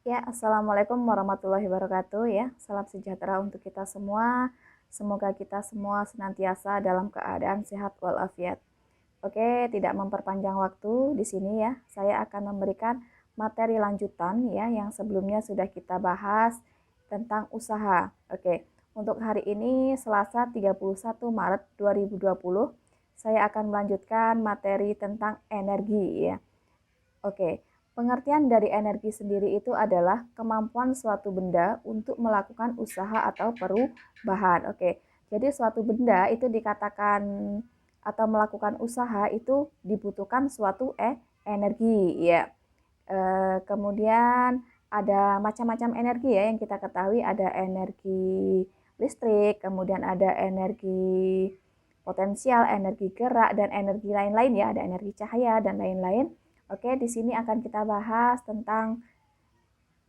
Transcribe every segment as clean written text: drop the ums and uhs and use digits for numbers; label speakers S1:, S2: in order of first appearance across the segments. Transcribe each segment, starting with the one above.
S1: Ya, Assalamualaikum warahmatullahi wabarakatuh ya. Salam sejahtera untuk kita semua. Semoga kita semua senantiasa dalam keadaan sehat walafiat. Oke, tidak memperpanjang waktu di sini ya. Saya akan memberikan materi lanjutan ya yang sebelumnya sudah kita bahas tentang usaha. Oke, untuk hari ini Selasa 31 Maret 2020, saya akan melanjutkan materi tentang energi ya. Oke, pengertian dari energi sendiri itu adalah kemampuan suatu benda untuk melakukan usaha atau perubahan. Oke, jadi suatu benda itu dikatakan atau melakukan usaha itu dibutuhkan suatu energi ya. Kemudian ada macam-macam energi ya yang kita ketahui, ada energi listrik, kemudian ada energi potensial, energi gerak, dan energi lain-lain ya, ada energi cahaya dan lain-lain. Oke, di sini akan kita bahas tentang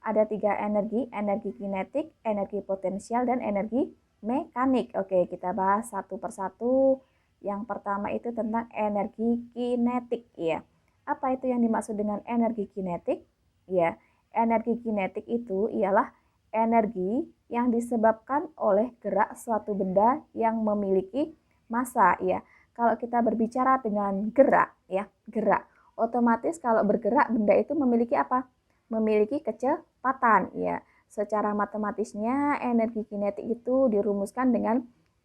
S1: ada 3 energi, energi kinetik, energi potensial, dan energi mekanik. Oke, kita bahas satu persatu. Yang pertama itu tentang energi kinetik ya. Apa itu yang dimaksud dengan energi kinetik? Ya, energi kinetik itu ialah energi yang disebabkan oleh gerak suatu benda yang memiliki massa ya. Kalau kita berbicara dengan gerak ya, gerak, otomatis kalau bergerak benda itu memiliki apa? Memiliki kecepatan ya. Secara matematisnya energi kinetik itu dirumuskan dengan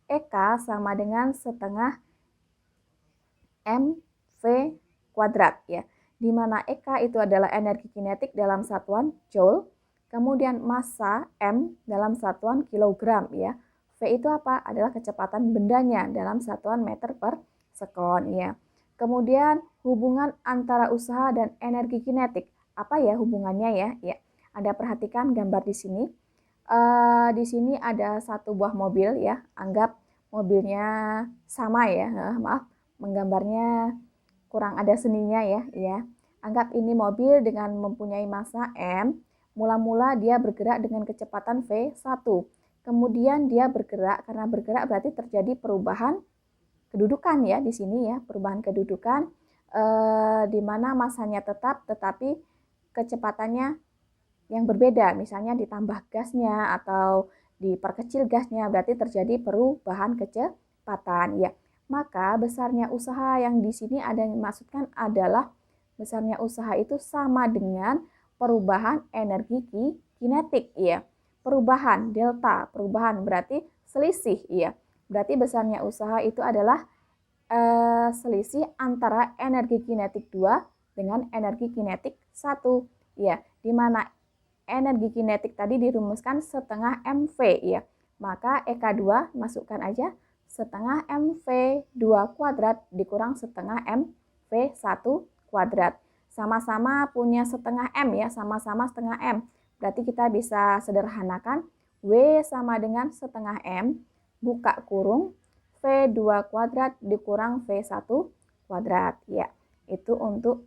S1: EK sama dengan setengah mv kuadrat ya. Di mana EK itu adalah energi kinetik dalam satuan joule, kemudian massa M dalam satuan kilogram ya. V itu apa? Adalah kecepatan bendanya dalam satuan meter per sekon ya. Kemudian hubungan antara usaha dan energi kinetik. Apa ya hubungannya ya? Ya, Anda perhatikan gambar di sini. Di sini ada satu buah mobil ya. Anggap mobilnya sama ya. Maaf, menggambarnya kurang ada seninya ya. Anggap ini mobil dengan mempunyai massa M. Mula-mula dia bergerak dengan kecepatan V1. Kemudian dia bergerak, karena bergerak berarti terjadi perubahan kedudukan ya di sini ya, perubahan kedudukan di mana massanya tetap tetapi kecepatannya yang berbeda, misalnya ditambah gasnya atau diperkecil gasnya, berarti terjadi perubahan kecepatan ya. Maka besarnya usaha yang di sini ada yang dimaksudkan adalah besarnya usaha itu sama dengan perubahan energi kinetik ya. Perubahan delta, perubahan berarti selisih ya. Berarti besarnya usaha itu adalah selisih antara energi kinetik 2 dengan energi kinetik 1 ya, di mana energi kinetik tadi dirumuskan setengah mv ya. Maka EK2 masukkan aja setengah mv 2 kuadrat dikurang setengah mv 1 kuadrat. Sama-sama punya setengah m ya, sama-sama setengah m. Berarti kita bisa sederhanakan W sama dengan setengah m, buka kurung, V2 kuadrat dikurang V1 kuadrat ya. Itu untuk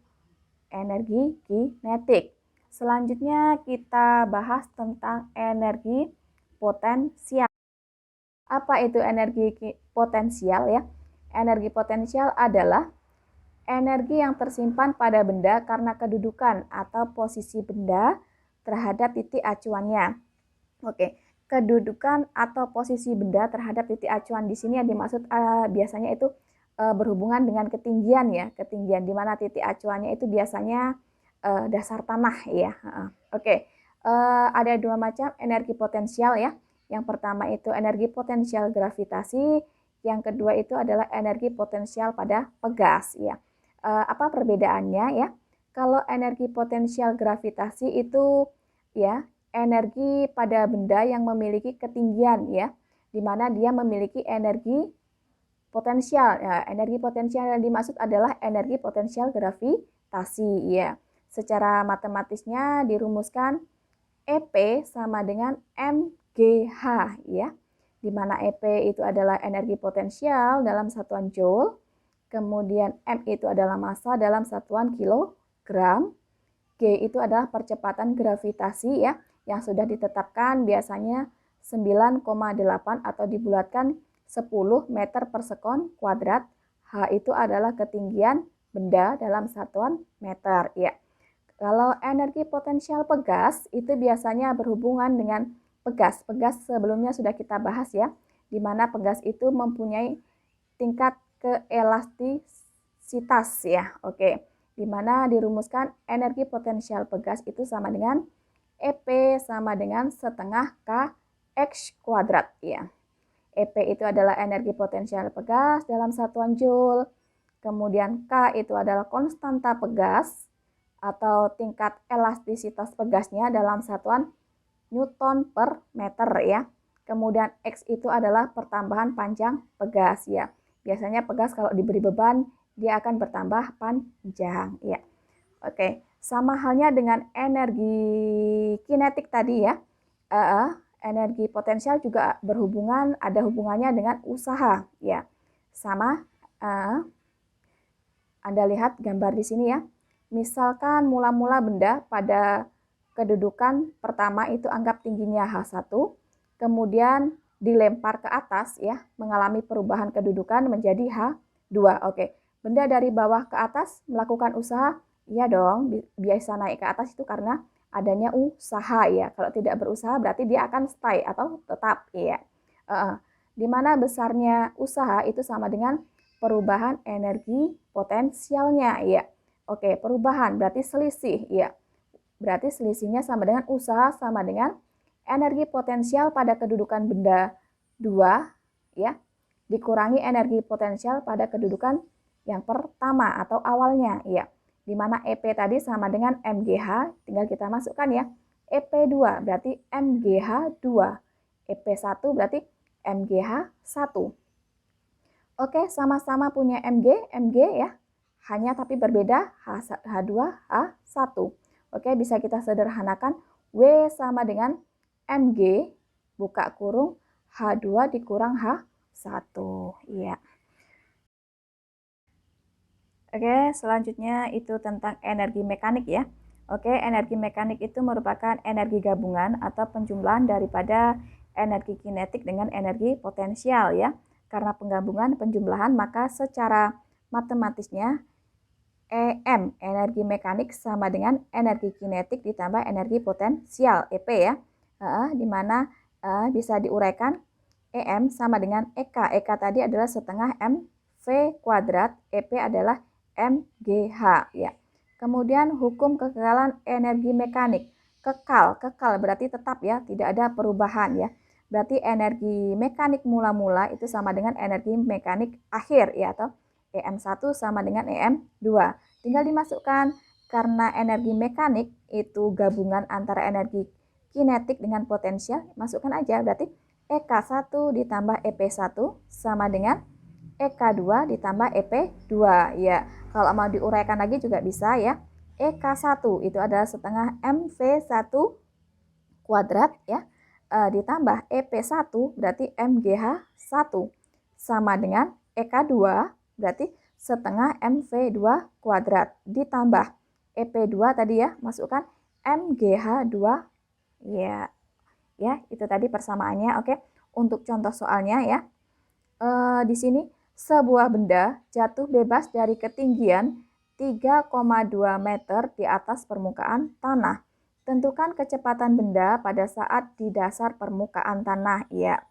S1: energi kinetik. Selanjutnya kita bahas tentang energi potensial. Apa itu energi potensial ya? Energi potensial adalah energi yang tersimpan pada benda karena kedudukan atau posisi benda terhadap titik acuannya. Oke, kedudukan atau posisi benda terhadap titik acuan di sini yang dimaksud biasanya itu berhubungan dengan ketinggian ya, ketinggian di mana titik acuannya itu biasanya dasar tanah ya. Oke, ada dua macam energi potensial ya. Yang pertama itu energi potensial gravitasi, yang kedua itu adalah energi potensial pada pegas ya. Apa perbedaannya ya? Kalau energi potensial gravitasi itu ya energi pada benda yang memiliki ketinggian ya, di mana dia memiliki energi potensial. Ya, energi potensial yang dimaksud adalah energi potensial gravitasi ya. Secara matematisnya dirumuskan EP sama dengan mgh ya. Di mana EP itu adalah energi potensial dalam satuan joule, kemudian M itu adalah massa dalam satuan kilogram, G itu adalah percepatan gravitasi ya, yang sudah ditetapkan biasanya 9,8 atau dibulatkan 10 meter per sekon kuadrat. H itu adalah ketinggian benda dalam satuan meter ya. Kalau energi potensial pegas itu biasanya berhubungan dengan pegas. Pegas sebelumnya sudah kita bahas ya, di mana pegas itu mempunyai tingkat keelastisitas ya. Oke, di mana dirumuskan energi potensial pegas itu sama dengan EP sama dengan setengah Kx kuadrat ya. EP itu adalah energi potensial pegas dalam satuan Joule. Kemudian K itu adalah konstanta pegas atau tingkat elastisitas pegasnya dalam satuan Newton per meter ya. Kemudian X itu adalah pertambahan panjang pegas ya. Biasanya pegas kalau diberi beban dia akan bertambah panjang ya. Oke, sama halnya dengan energi kinetik tadi ya. Energi potensial juga ada hubungannya dengan usaha ya. Sama Anda lihat gambar di sini ya. Misalkan mula-mula benda pada kedudukan pertama itu anggap tingginya H1, kemudian dilempar ke atas ya, mengalami perubahan kedudukan menjadi H2. Oke, benda dari bawah ke atas melakukan usaha, iya dong, biasa naik ke atas itu karena adanya usaha ya. Kalau tidak berusaha berarti dia akan stay atau tetap ya. Di mana besarnya usaha itu sama dengan perubahan energi potensialnya ya. Oke, perubahan berarti selisih ya. Berarti selisihnya sama dengan usaha sama dengan energi potensial pada kedudukan benda 2 ya, dikurangi energi potensial pada kedudukan yang pertama atau awalnya ya. Di mana EP tadi sama dengan MGH, tinggal kita masukkan ya. EP2 berarti MGH2, EP1 berarti MGH1. Oke, sama-sama punya MG ya. Hanya tapi berbeda H2, H1. Oke, bisa kita sederhanakan W sama dengan MG buka kurung H2 dikurang H1 ya. Oke, selanjutnya itu tentang energi mekanik ya. Oke, energi mekanik itu merupakan energi gabungan atau penjumlahan daripada energi kinetik dengan energi potensial ya. Karena penggabungan penjumlahan maka secara matematisnya EM, energi mekanik sama dengan energi kinetik ditambah energi potensial, EP ya. Di mana bisa diuraikan EM sama dengan EK. EK tadi adalah setengah MV kuadrat, EP adalah MGH ya. Kemudian hukum kekekalan energi mekanik. Kekal berarti tetap ya, tidak ada perubahan ya. Berarti energi mekanik mula-mula itu sama dengan energi mekanik akhir ya, atau EM1 sama dengan EM2. Tinggal dimasukkan karena energi mekanik itu gabungan antara energi kinetik dengan potensial, masukkan aja berarti EK1 ditambah EP1 sama dengan EK2 ditambah EP2 ya. Kalau mau diuraikan lagi juga bisa ya. EK1 itu adalah setengah MV1 kuadrat ya. Ditambah EP1 berarti MGH1 sama dengan EK2 berarti setengah MV2 kuadrat ditambah EP2 tadi ya, masukkan MGH2 ya. Ya, itu tadi persamaannya. Oke. Untuk contoh soalnya ya. Di sini sebuah benda jatuh bebas dari ketinggian 3,2 meter di atas permukaan tanah. Tentukan kecepatan benda pada saat di dasar permukaan tanah. Ya,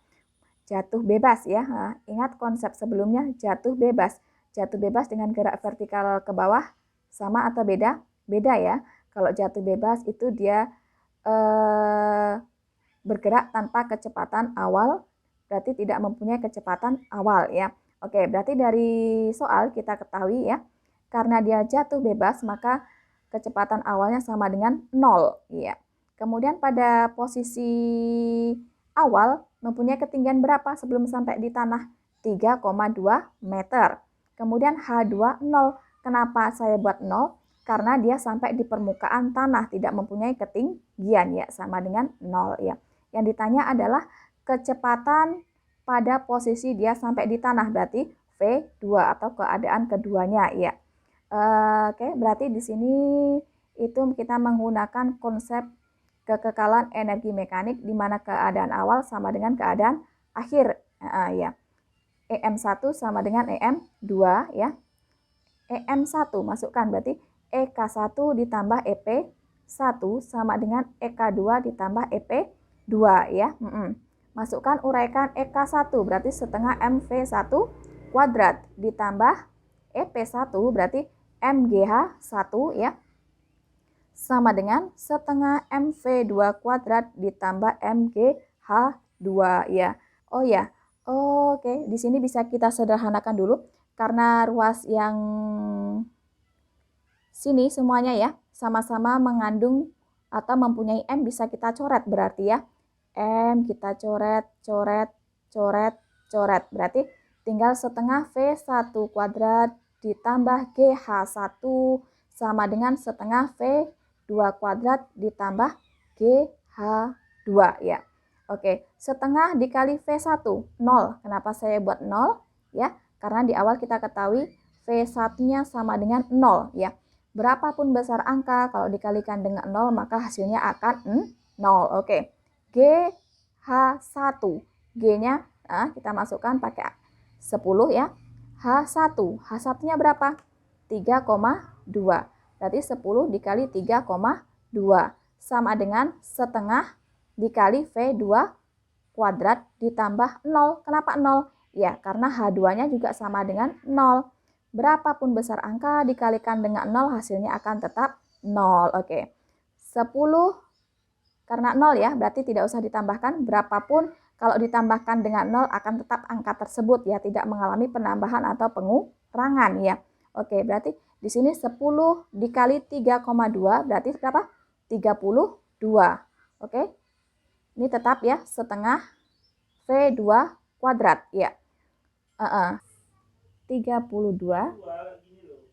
S1: jatuh bebas ya. Ingat konsep sebelumnya, jatuh bebas. Jatuh bebas dengan gerak vertikal ke bawah sama atau beda? Beda ya. Kalau jatuh bebas itu dia bergerak tanpa kecepatan awal, berarti tidak mempunyai kecepatan awal ya. Oke, berarti dari soal kita ketahui ya, karena dia jatuh bebas maka kecepatan awalnya sama dengan 0 ya. Kemudian pada posisi awal mempunyai ketinggian berapa sebelum sampai di tanah? 3,2 meter. Kemudian H2 0. Kenapa saya buat 0? Karena dia sampai di permukaan tanah, tidak mempunyai ketinggian ya, sama dengan 0 ya. Yang ditanya adalah kecepatan pada posisi dia sampai di tanah, berarti V2 atau keadaan keduanya ya. Oke, berarti di sini itu kita menggunakan konsep kekekalan energi mekanik di mana keadaan awal sama dengan keadaan akhir ya. EM1 sama dengan EM2 ya. EM1 masukkan berarti EK1 ditambah EP1 sama dengan EK2 ditambah EP2 ya. Masukkan, uraikan EK1 berarti setengah MV1 kuadrat ditambah EP1 berarti MGH1 ya, sama dengan setengah MV2 kuadrat ditambah MGH2 ya. Oh ya, oke, di sini bisa kita sederhanakan dulu karena ruas yang sini semuanya ya sama-sama mengandung atau mempunyai M, bisa kita coret berarti ya. M kita coret, berarti tinggal setengah V1 kuadrat ditambah GH1 sama dengan setengah V2 kuadrat ditambah GH2 ya. Oke, setengah dikali V1, 0. Kenapa saya buat 0? Ya, karena di awal kita ketahui V1-nya sama dengan 0 ya. Berapapun besar angka, kalau dikalikan dengan 0 maka hasilnya akan 0. Oke. GH1, G-nya kita masukkan pakai 10 ya. H1, H1-nya berapa? 3,2. Berarti 10 dikali 3,2 sama dengan setengah dikali V2 kuadrat ditambah 0. Kenapa 0? Ya, karena H2-nya juga sama dengan 0. Berapapun besar angka dikalikan dengan 0 hasilnya akan tetap 0. Oke. 10 karena 0 ya, berarti tidak usah ditambahkan. Berapapun kalau ditambahkan dengan 0 akan tetap angka tersebut ya, tidak mengalami penambahan atau pengurangan ya. Oke, berarti di sini 10 dikali 3,2 berarti berapa? 32. Oke. Ini tetap ya, setengah V2 kuadrat ya. 32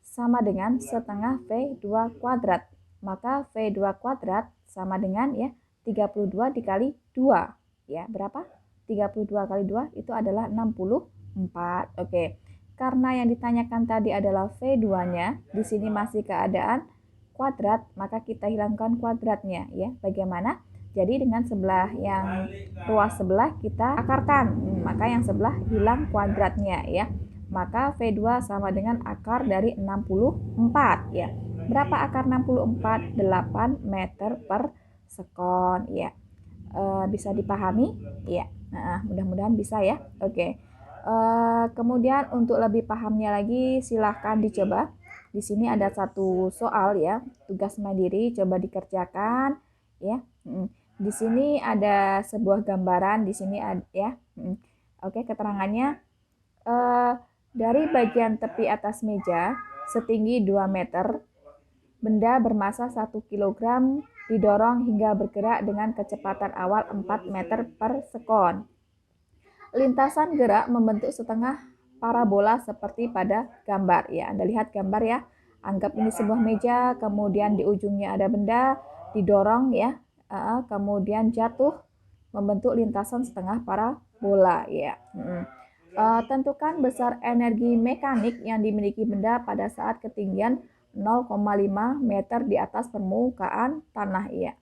S1: sama dengan setengah V2 kuadrat. Maka V2 kuadrat sama dengan ya 32 dikali 2 ya, berapa? 32 kali 2 itu adalah 64. Oke. Karena yang ditanyakan tadi adalah V2-nya, di sini masih keadaan kuadrat, maka kita hilangkan kuadratnya ya. Bagaimana? Jadi dengan sebelah yang ruas sebelah kita akarkan, maka yang sebelah hilang kuadratnya ya. Maka V2 sama dengan akar dari 64 ya. Berapa akar 64? 8 meter per sekon ya. Bisa dipahami? Ya. Nah, mudah-mudahan bisa ya. Oke. Kemudian untuk lebih pahamnya lagi silahkan dicoba. Di sini ada satu soal ya, tugas mandiri, coba dikerjakan ya. Di sini ada sebuah gambaran, di sini ada ya. Oke, keterangannya dari bagian tepi atas meja setinggi 2 meter, benda bermasa 1 kg didorong hingga bergerak dengan kecepatan awal 4 meter per sekon. Lintasan gerak membentuk setengah parabola seperti pada gambar ya. Anda lihat gambar ya. Anggap ini sebuah meja, kemudian di ujungnya ada benda didorong ya. Kemudian jatuh membentuk lintasan setengah parabola ya. Tentukan besar energi mekanik yang dimiliki benda pada saat ketinggian 0,5 meter di atas permukaan tanah ya.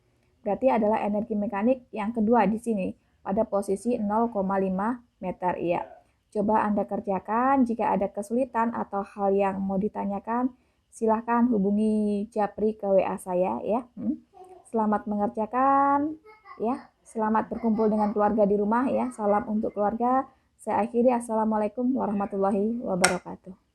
S1: Berarti adalah energi mekanik yang kedua di sini pada posisi 0,5 meter ya. Coba Anda kerjakan. Jika ada kesulitan atau hal yang mau ditanyakan, silahkan hubungi Japri ke WA saya ya. Selamat mengerjakan ya. Selamat berkumpul dengan keluarga di rumah ya. Salam untuk keluarga. Saya akhiri, assalamualaikum warahmatullahi wabarakatuh.